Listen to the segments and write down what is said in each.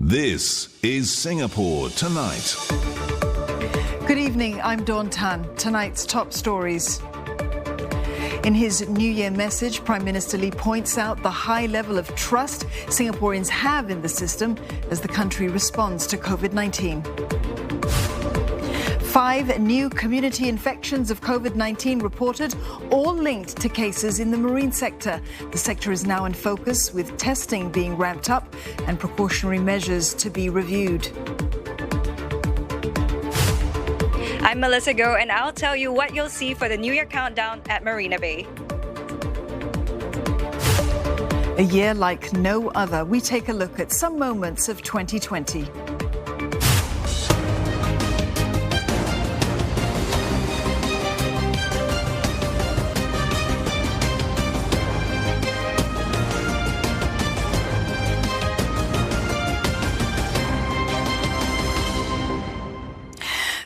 This is Singapore Tonight. Good evening, I'm Dawn Tan. Tonight's top stories. In his New Year message, Prime Minister Lee points out the high level of trust Singaporeans have in the system as the country responds to COVID-19. 5 new community infections of COVID-19 reported, all linked to cases in the marine sector. The sector is now in focus, with testing being ramped up and precautionary measures to be reviewed. I'm Melissa Goh, and I'll tell you what you'll see for the New Year countdown at Marina Bay. A year like no other, we take a look at some moments of 2020.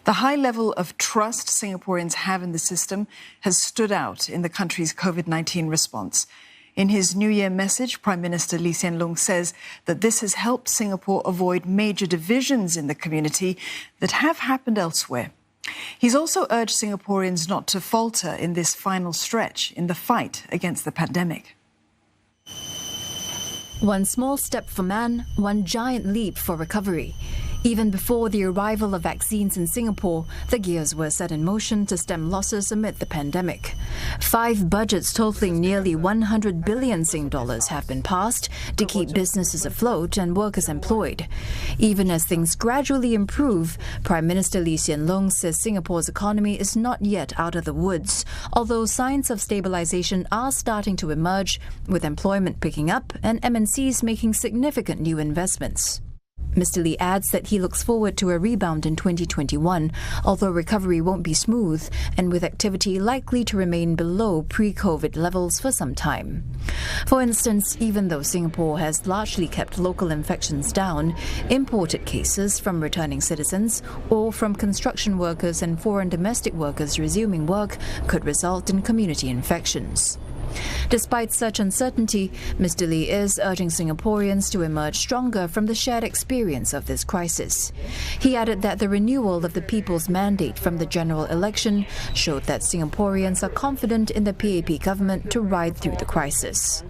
The high level of trust Singaporeans have in the system has stood out in the country's COVID-19 response. In his New Year message, Prime Minister Lee Hsien Loong says that this has helped Singapore avoid major divisions in the community that have happened elsewhere. He's also urged Singaporeans not to falter in this final stretch in the fight against the pandemic. One small step for man, one giant leap for recovery. Even before the arrival of vaccines in Singapore, the gears were set in motion to stem losses amid the pandemic. 5 budgets totaling nearly 100 billion Sing dollars have been passed to keep businesses afloat and workers employed. Even as things gradually improve, Prime Minister Lee Hsien Loong says Singapore's economy is not yet out of the woods, although signs of stabilization are starting to emerge, with employment picking up and MNCs making significant new investments. Mr. Lee adds that he looks forward to a rebound in 2021, although recovery won't be smooth and with activity likely to remain below pre-COVID levels for some time. For instance, even though Singapore has largely kept local infections down, imported cases from returning citizens or from construction workers and foreign domestic workers resuming work could result in community infections. Despite such uncertainty, Mr. Lee is urging Singaporeans to emerge stronger from the shared experience of this crisis. He added that the renewal of the people's mandate from the general election showed that Singaporeans are confident in the PAP government to ride through the crisis.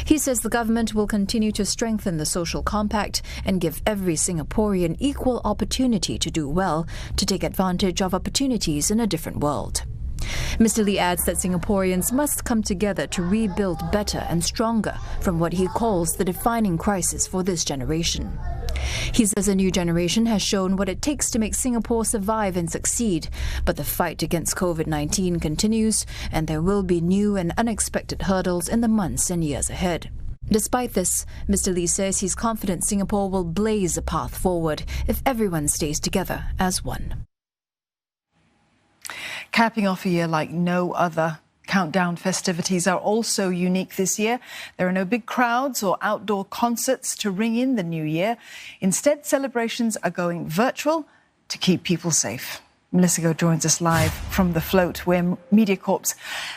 He says the government will continue to strengthen the social compact and give every Singaporean equal opportunity to do well, to take advantage of opportunities in a different world. Mr. Lee adds that Singaporeans must come together to rebuild better and stronger from what he calls the defining crisis for this generation. He says a new generation has shown what it takes to make Singapore survive and succeed, but the fight against COVID-19 continues, and there will be new and unexpected hurdles in the months and years ahead. Despite this, Mr. Lee says he's confident Singapore will blaze a path forward if everyone stays together as one. Capping off a year like no other, countdown festivities are also unique this year. There are no big crowds or outdoor concerts to ring in the new year. Instead, celebrations are going virtual to keep people safe. Melissa Goh joins us live from the float where MediaCorp's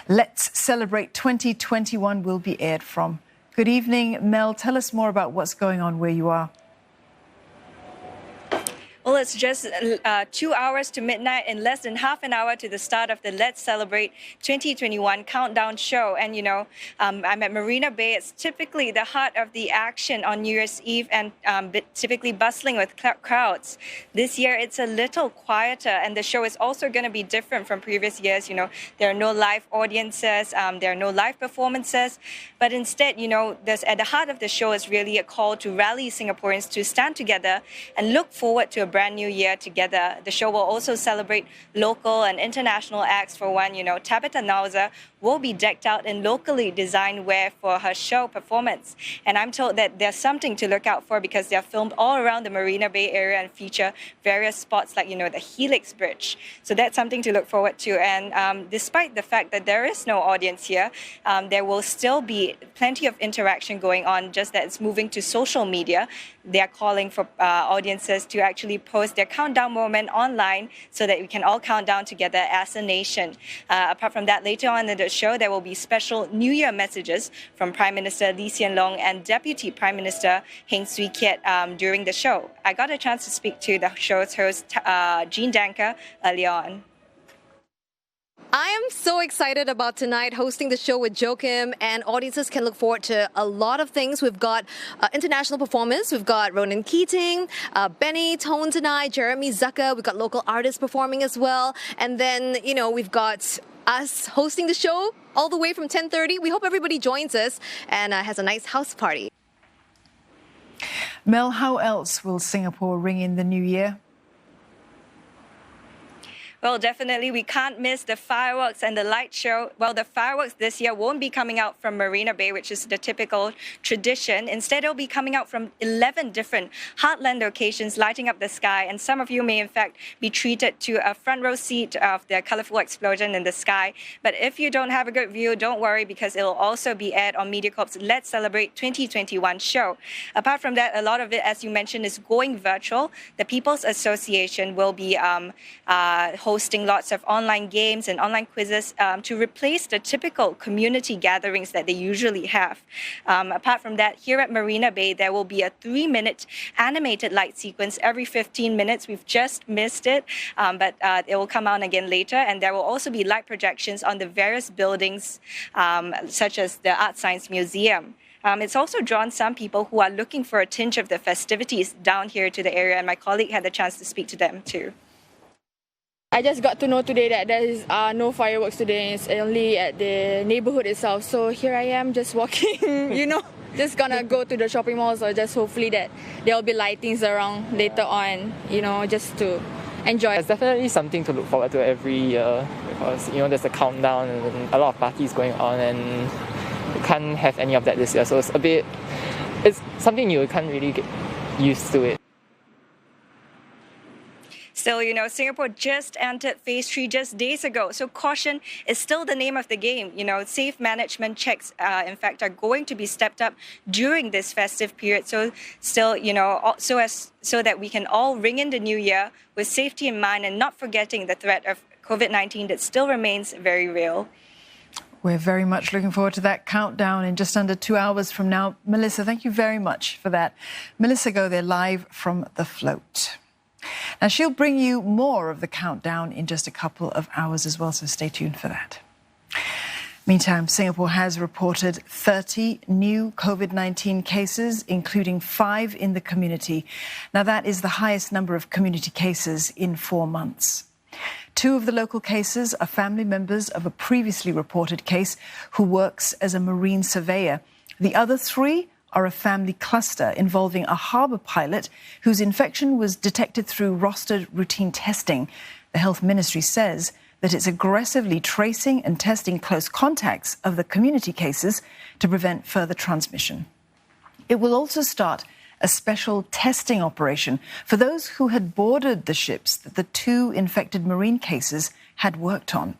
Let's Celebrate 2021 will be aired from. Good evening, Mel. Tell us more about what's going on where you are. Well, it's just 2 hours to midnight and less than half an hour to the start of the Let's Celebrate 2021 countdown show. And, I'm at Marina Bay. It's typically the heart of the action on New Year's Eve and typically bustling with crowds. This year, it's a little quieter, and the show is also going to be different from previous years. There are no live audiences, there are no live performances, but instead, there's at the heart of the show is really a call to rally Singaporeans to stand together and look forward to a brand new year together. The show will also celebrate local and international acts. For one, Tabitha Nauza will be decked out in locally designed wear for her show performance. And I'm told that there's something to look out for because they're filmed all around the Marina Bay area and feature various spots like, the Helix Bridge. So that's something to look forward to. And despite the fact that there is no audience here, there will still be plenty of interaction going on, just that it's moving to social media. They are calling for audiences to actually post their countdown moment online so that we can all count down together as a nation. Apart from that, later on in the show, there will be special New Year messages from Prime Minister Lee Hsien Loong and Deputy Prime Minister Heng Swee Keat during the show. I got a chance to speak to the show's host, Jean Danker, earlier on. I am so excited about tonight hosting the show with Joachim, and audiences can look forward to a lot of things. We've got international performers. We've got Ronan Keating, Benny Tone tonight, Jeremy Zucker. We've got local artists performing as well. And then, we've got us hosting the show all the way from 10:30. We hope everybody joins us and has a nice house party. Mel, how else will Singapore ring in the new year? Well, definitely, we can't miss the fireworks and the light show. Well, the fireworks this year won't be coming out from Marina Bay, which is the typical tradition. Instead, it'll be coming out from 11 different heartland locations, lighting up the sky. And some of you may, in fact, be treated to a front row seat of the colorful explosion in the sky. But if you don't have a good view, don't worry, because it'll also be aired on MediaCorp's Let's Celebrate 2021 show. Apart from that, a lot of it, as you mentioned, is going virtual. The People's Association will be hosting lots of online games and online quizzes to replace the typical community gatherings that they usually have. Apart from that, here at Marina Bay, there will be a 3-minute animated light sequence every 15 minutes. We've just missed it, but it will come out again later. And there will also be light projections on the various buildings, such as the Art Science Museum. It's also drawn some people who are looking for a tinge of the festivities down here to the area, and my colleague had the chance to speak to them too. I just got to know today that there is no fireworks today. It's only at the neighborhood itself. So here I am just walking, just gonna go to the shopping malls, or just hopefully that there'll be lightings around later on, just to enjoy. It's definitely something to look forward to every year because, there's a countdown and a lot of parties going on, and you can't have any of that this year. So it's something you can't really get used to it. Still, Singapore just entered phase 3 just days ago. So caution is still the name of the game. Safe management checks, in fact, are going to be stepped up during this festive period. So still, so that we can all ring in the new year with safety in mind and not forgetting the threat of COVID-19 that still remains very real. We're very much looking forward to that countdown in just under 2 hours from now. Melissa, thank you very much for that. Melissa Go there live from the float. Now, she'll bring you more of the countdown in just a couple of hours as well, so stay tuned for that. Meantime, Singapore has reported 30 new COVID-19 cases, including 5 in the community. Now, that is the highest number of community cases in 4 months. 2 of the local cases are family members of a previously reported case who works as a marine surveyor. The other 3 are a family cluster involving a harbour pilot whose infection was detected through rostered routine testing. The Health Ministry says that it's aggressively tracing and testing close contacts of the community cases to prevent further transmission. It will also start a special testing operation for those who had boarded the ships that the 2 infected marine cases had worked on.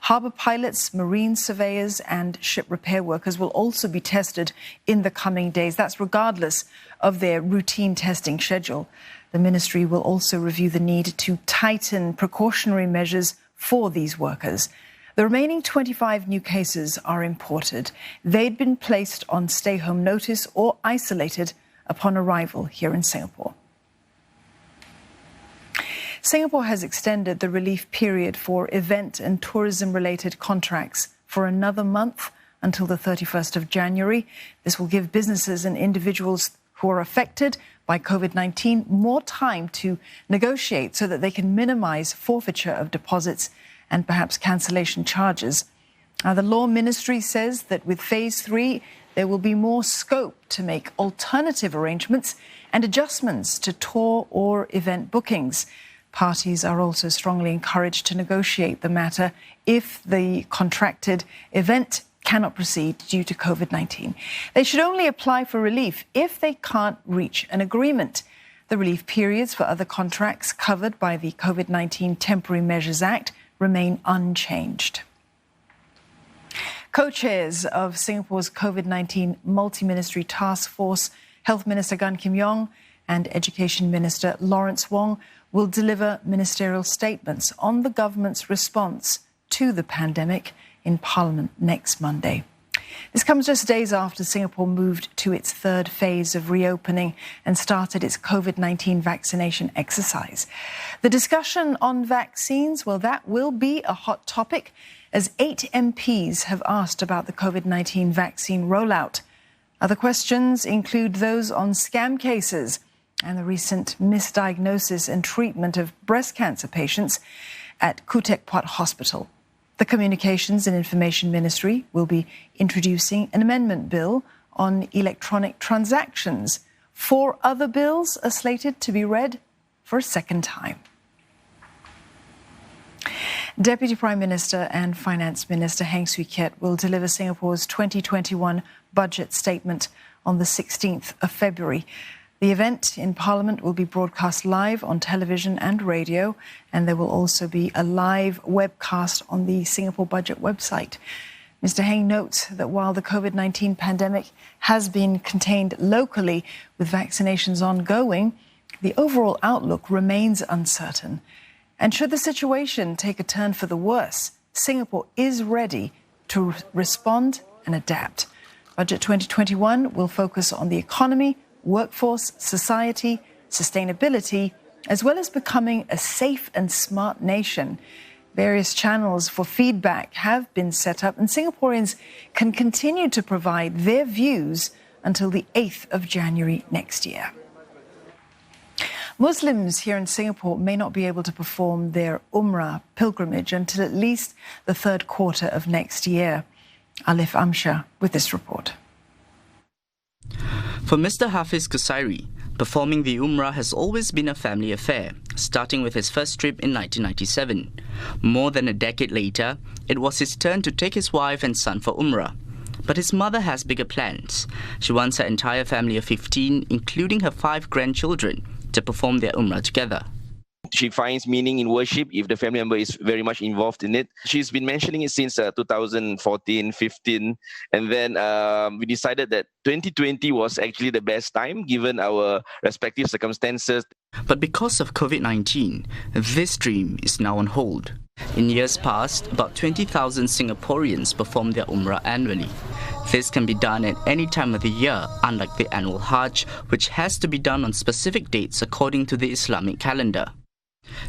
Harbour pilots, marine surveyors and ship repair workers will also be tested in the coming days. That's regardless of their routine testing schedule. The ministry will also review the need to tighten precautionary measures for these workers. The remaining 25 new cases are imported. They'd been placed on stay-home notice or isolated upon arrival here in Singapore. Singapore has extended the relief period for event and tourism-related contracts for another month until the 31st of January. This will give businesses and individuals who are affected by COVID-19 more time to negotiate so that they can minimize forfeiture of deposits and perhaps cancellation charges. Now, the Law Ministry says that with Phase 3, there will be more scope to make alternative arrangements and adjustments to tour or event bookings. Parties are also strongly encouraged to negotiate the matter if the contracted event cannot proceed due to COVID-19. They should only apply for relief if they can't reach an agreement. The relief periods for other contracts covered by the COVID-19 Temporary Measures Act remain unchanged. Co-chairs of Singapore's COVID-19 Multi-Ministry Task Force, Health Minister Gan Kim Yong and Education Minister Lawrence Wong will deliver ministerial statements on the government's response to the pandemic in Parliament next Monday. This comes just days after Singapore moved to its third phase of reopening and started its COVID-19 vaccination exercise. The discussion on vaccines, well, that will be a hot topic as 8 MPs have asked about the COVID-19 vaccine rollout. Other questions include those on scam cases and the recent misdiagnosis and treatment of breast cancer patients at Khoo Teck Puat Hospital. The Communications and Information Ministry will be introducing an amendment bill on electronic transactions. 4 other bills are slated to be read for a second time. Deputy Prime Minister and Finance Minister Heng Swee Keat will deliver Singapore's 2021 budget statement on the 16th of February. The event in Parliament will be broadcast live on television and radio, and there will also be a live webcast on the Singapore Budget website. Mr. Heng notes that while the COVID-19 pandemic has been contained locally with vaccinations ongoing, the overall outlook remains uncertain. And should the situation take a turn for the worse, Singapore is ready to respond and adapt. Budget 2021 will focus on the economy, workforce, society, sustainability, as well as becoming a safe and smart nation. Various channels for feedback have been set up, and Singaporeans can continue to provide their views until the 8th of January next year. Muslims here in Singapore may not be able to perform their Umrah pilgrimage until at least the third quarter of next year. Alif Amshar with this report. For Mr. Hafiz Kusairi, performing the Umrah has always been a family affair, starting with his first trip in 1997. More than a decade later, it was his turn to take his wife and son for Umrah. But his mother has bigger plans. She wants her entire family of 15, including her 5 grandchildren, to perform their Umrah together. She finds meaning in worship if the family member is very much involved in it. She's been mentioning it since 2014, 15. And then we decided that 2020 was actually the best time given our respective circumstances. But because of COVID-19, this dream is now on hold. In years past, about 20,000 Singaporeans perform their Umrah annually. This can be done at any time of the year, unlike the annual Hajj, which has to be done on specific dates according to the Islamic calendar.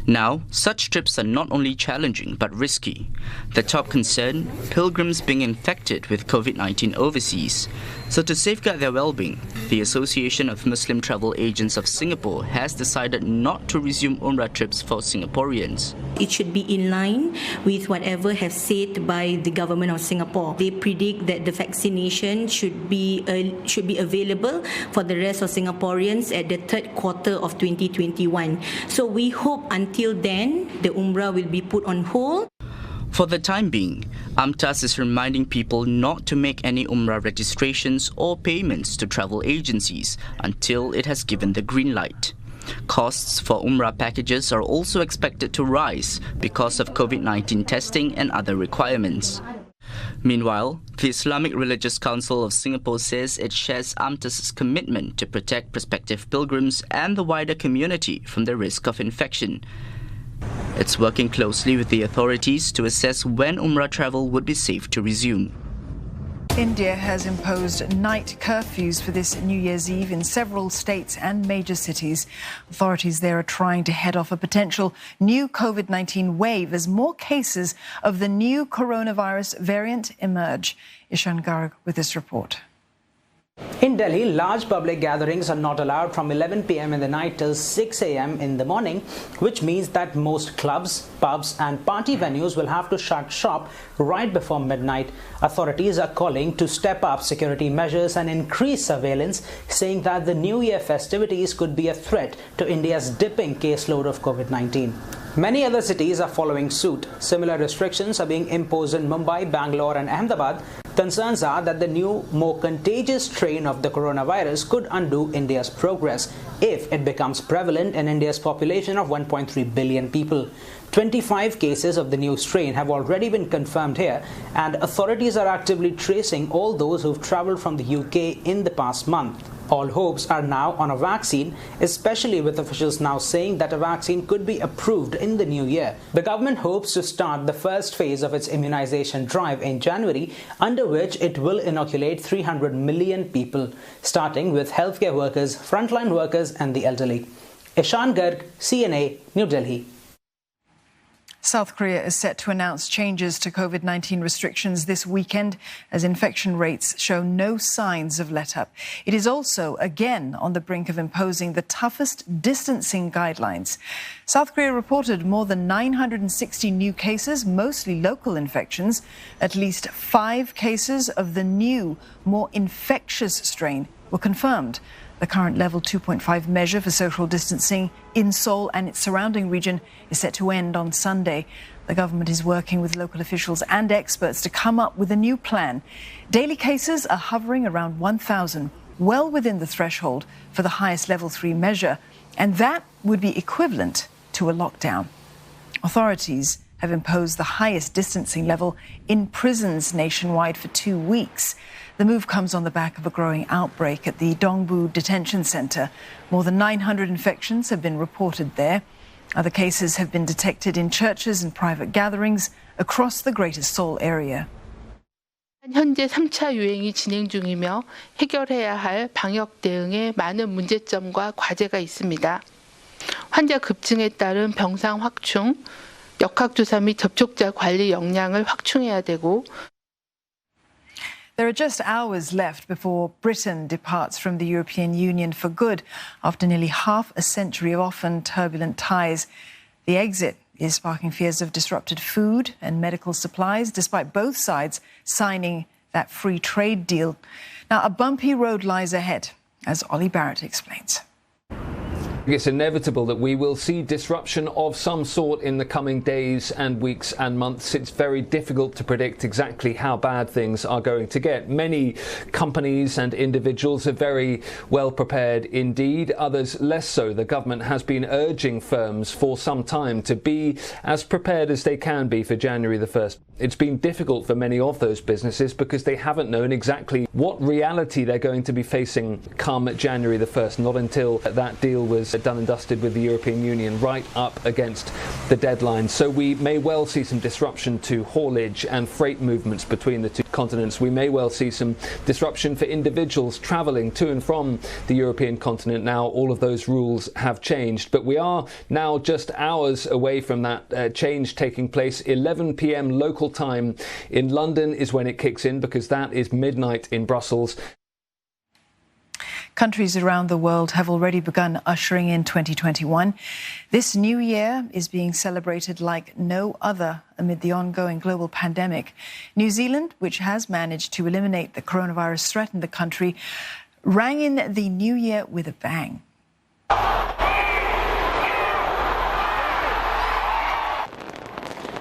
Now, such trips are not only challenging but risky. The top concern, pilgrims being infected with COVID-19 overseas. So to safeguard their well-being, the Association of Muslim Travel Agents of Singapore has decided not to resume Umrah trips for Singaporeans. It should be in line with whatever has said by the government of Singapore. They predict that the vaccination should be available for the rest of Singaporeans at the third quarter of 2021. So we hope until then, the Umrah will be put on hold. For the time being, UMTAS is reminding people not to make any Umrah registrations or payments to travel agencies until it has given the green light. Costs for Umrah packages are also expected to rise because of COVID-19 testing and other requirements. Meanwhile, the Islamic Religious Council of Singapore says it shares UMTAS's commitment to protect prospective pilgrims and the wider community from the risk of infection. It's working closely with the authorities to assess when Umrah travel would be safe to resume. India has imposed night curfews for this New Year's Eve in several states and major cities. Authorities there are trying to head off a potential new COVID-19 wave as more cases of the new coronavirus variant emerge. Ishan Garg with this report. In Delhi, large public gatherings are not allowed from 11 p.m. in the night till 6 a.m. in the morning, which means that most clubs, pubs and party venues will have to shut shop right before midnight. Authorities are calling to step up security measures and increase surveillance, saying that the New Year festivities could be a threat to India's dipping caseload of COVID-19. Many other cities are following suit. Similar restrictions are being imposed in Mumbai, Bangalore and Ahmedabad. Concerns are that the new, more contagious strain of the coronavirus could undo India's progress if it becomes prevalent in India's population of 1.3 billion people. 25 cases of the new strain have already been confirmed here, and authorities are actively tracing all those who've travelled from the UK in the past month. All hopes are now on a vaccine, especially with officials now saying that a vaccine could be approved in the new year. The government hopes to start the first phase of its immunization drive in January, under which it will inoculate 300 million people, starting with healthcare workers, frontline workers and the elderly. Ishan Garg, CNA, New Delhi. South Korea is set to announce changes to COVID-19 restrictions this weekend as infection rates show no signs of let-up. It is also again on the brink of imposing the toughest distancing guidelines. South Korea reported more than 960 new cases, mostly local infections. At least 5 cases of the new, more infectious strain were confirmed. The current level 2.5 measure for social distancing in Seoul and its surrounding region is set to end on Sunday. The government is working with local officials and experts to come up with a new plan. Daily cases are hovering around 1,000, well within the threshold for the highest level 3 measure, and that would be equivalent to a lockdown. Authorities have imposed the highest distancing level in prisons nationwide for 2 weeks. The move comes on the back of a growing outbreak at the Dongbu Detention Center. More than 900 infections have been reported there. Other cases have been detected in churches and private gatherings across the Greater Seoul area. 현재 3차 유행이 진행 중이며 해결해야 할 방역 대응에 많은 문제점과 과제가 있습니다. 환자 급증에 따른 병상 확충, 역학조사 및 접촉자 관리 역량을 확충해야 되고 There are just hours left before Britain departs from the European Union for good after nearly half a century of often turbulent ties. The exit is sparking fears of disrupted food and medical supplies, despite both sides signing that free trade deal. Now, a bumpy road lies ahead, as Ollie Barrett explains. It's inevitable that we will see disruption of some sort in the coming days and weeks and months. It's very difficult to predict exactly how bad things are going to get. Many companies and individuals are very well prepared indeed, others less so. The government has been urging firms for some time to be as prepared as they can be for January the 1st. It's been difficult for many of those businesses because they haven't known exactly what reality they're going to be facing come January the 1st, not until that deal was done and dusted with the European Union right up against the deadline. So we may well see some disruption to haulage and freight movements between the two continents. We may well see some disruption for individuals travelling to and from the European continent. Now all of those rules have changed, but we are now just hours away from that change taking place. 11 p.m. local time in London is when it kicks in, because that is midnight in Brussels. Countries around the world have already begun ushering in 2021. This new year is being celebrated like no other amid the ongoing global pandemic. New Zealand, which has managed to eliminate the coronavirus threat in the country, rang in the new year with a bang.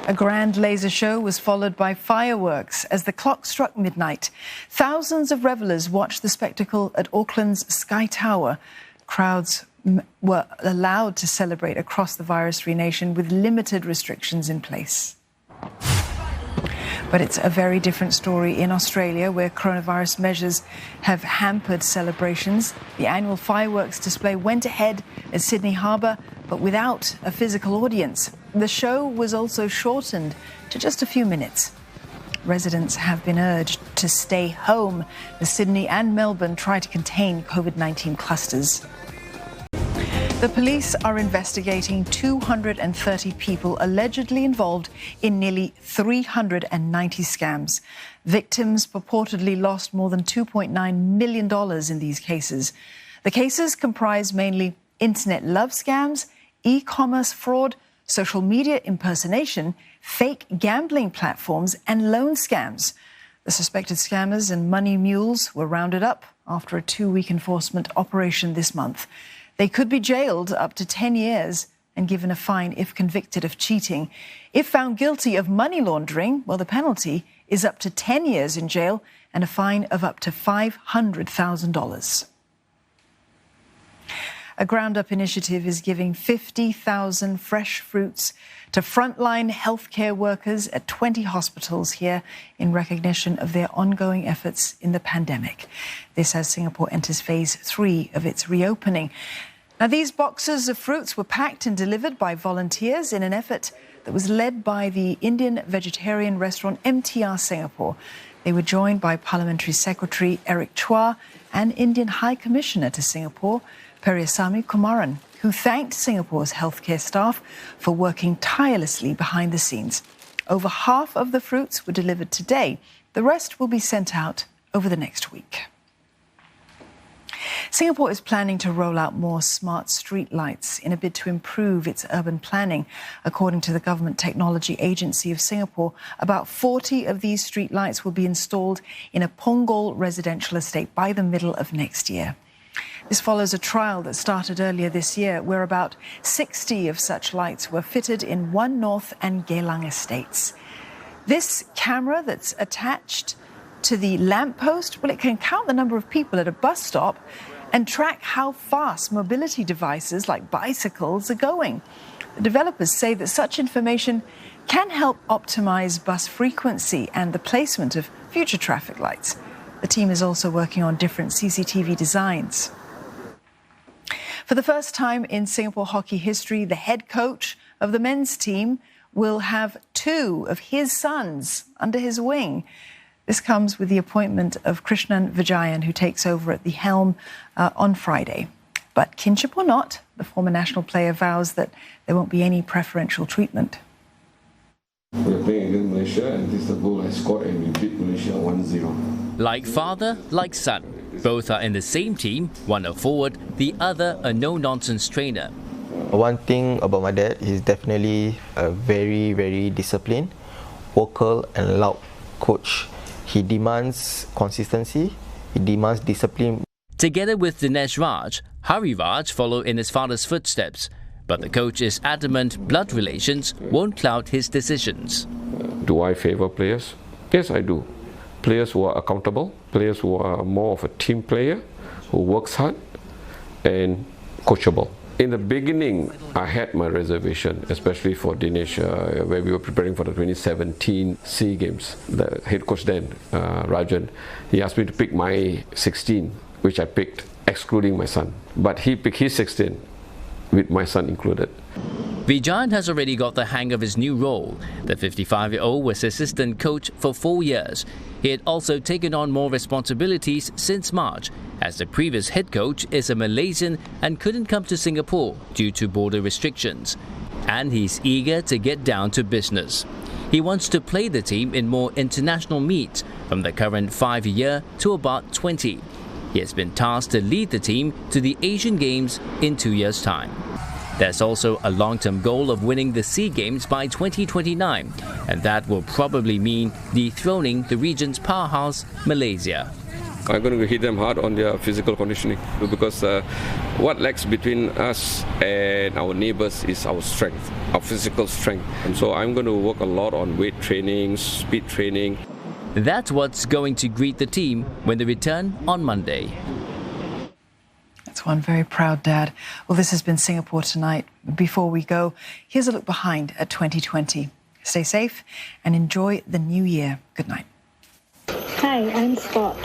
A grand laser show was followed by fireworks as the clock struck midnight. Thousands of revellers watched the spectacle at Auckland's Sky Tower. Crowds were allowed to celebrate across the virus-free nation with limited restrictions in place. But it's a very different story in Australia, where coronavirus measures have hampered celebrations. The annual fireworks display went ahead at Sydney Harbour, but without a physical audience. The show was also shortened to just a few minutes. Residents have been urged to stay home as Sydney and Melbourne try to contain COVID-19 clusters. The police are investigating 230 people allegedly involved in nearly 390 scams. Victims purportedly lost more than $2.9 million in these cases. The cases comprise mainly internet love scams, e-commerce fraud, social media impersonation, fake gambling platforms and loan scams. The suspected scammers and money mules were rounded up after a 2-week enforcement operation this month. They could be jailed up to 10 years and given a fine if convicted of cheating. If found guilty of money laundering, well, the penalty is up to 10 years in jail and a fine of up to $500,000. A Groundup initiative is giving 50,000 fresh fruits to frontline healthcare workers at 20 hospitals here in recognition of their ongoing efforts in the pandemic. This as Singapore enters phase 3 of its reopening. Now, these boxes of fruits were packed and delivered by volunteers in an effort that was led by the Indian vegetarian restaurant MTR Singapore. They were joined by Parliamentary Secretary Eric Chua and Indian High Commissioner to Singapore, Periyasamy Kumaran, who thanked Singapore's healthcare staff for working tirelessly behind the scenes. Over half of the fruits were delivered today. The rest will be sent out over the next week. Singapore is planning to roll out more smart street lights in a bid to improve its urban planning. According to the Government Technology Agency of Singapore, about 40 of these street lights will be installed in a Punggol residential estate by the middle of next year. This follows a trial that started earlier this year, where about 60 of such lights were fitted in One North and Geylang estates. This camera that's attached to the lamppost, well, it can count the number of people at a bus stop and track how fast mobility devices like bicycles are going. The developers say that such information can help optimize bus frequency and the placement of future traffic lights. The team is also working on different CCTV designs. For the first time in Singapore hockey history, the head coach of the men's team will have 2 of his sons under his wing. This comes with the appointment of Krishnan Vijayan, who takes over at the helm on Friday. But kinship or not, the former national player vows that there won't be any preferential treatment. We are playing against Malaysia, and this is the goal I scored, and we beat Malaysia 1-0. Like father, like son. Both are in the same team, one a forward, the other a no-nonsense trainer. One thing about my dad, he's definitely a very, very disciplined, vocal and loud coach. He demands consistency, he demands discipline. Together with Dinesh Raj, Hari Raj follow in his father's footsteps. But the coach is adamant blood relations won't cloud his decisions. Do I favour players? Yes, I do. Players who are accountable, players who are more of a team player, who works hard and coachable. In the beginning, I had my reservation, especially for Dinesh, where we were preparing for the 2017 SEA Games. The head coach then, Rajan, he asked me to pick my 16, which I picked, excluding my son. But he picked his 16, with my son included. Vijayan has already got the hang of his new role. The 55-year-old was assistant coach for 4 years. He had also taken on more responsibilities since March, as the previous head coach is a Malaysian and couldn't come to Singapore due to border restrictions. And he's eager to get down to business. He wants to play the team in more international meets, from the current 5-year to about 20. He has been tasked to lead the team to the Asian Games in 2 years' time. There's also a long-term goal of winning the SEA Games by 2029, and that will probably mean dethroning the region's powerhouse, Malaysia. I'm going to hit them hard on their physical conditioning, because what lacks between us and our neighbours is our strength, our physical strength. And so I'm going to work a lot on weight training, speed training. That's what's going to greet the team when they return on Monday. That's one very proud dad. Well, this has been Singapore Tonight. Before we go, here's a look behind at 2020. Stay safe and enjoy the new year. Good night. Hi, I'm Scott.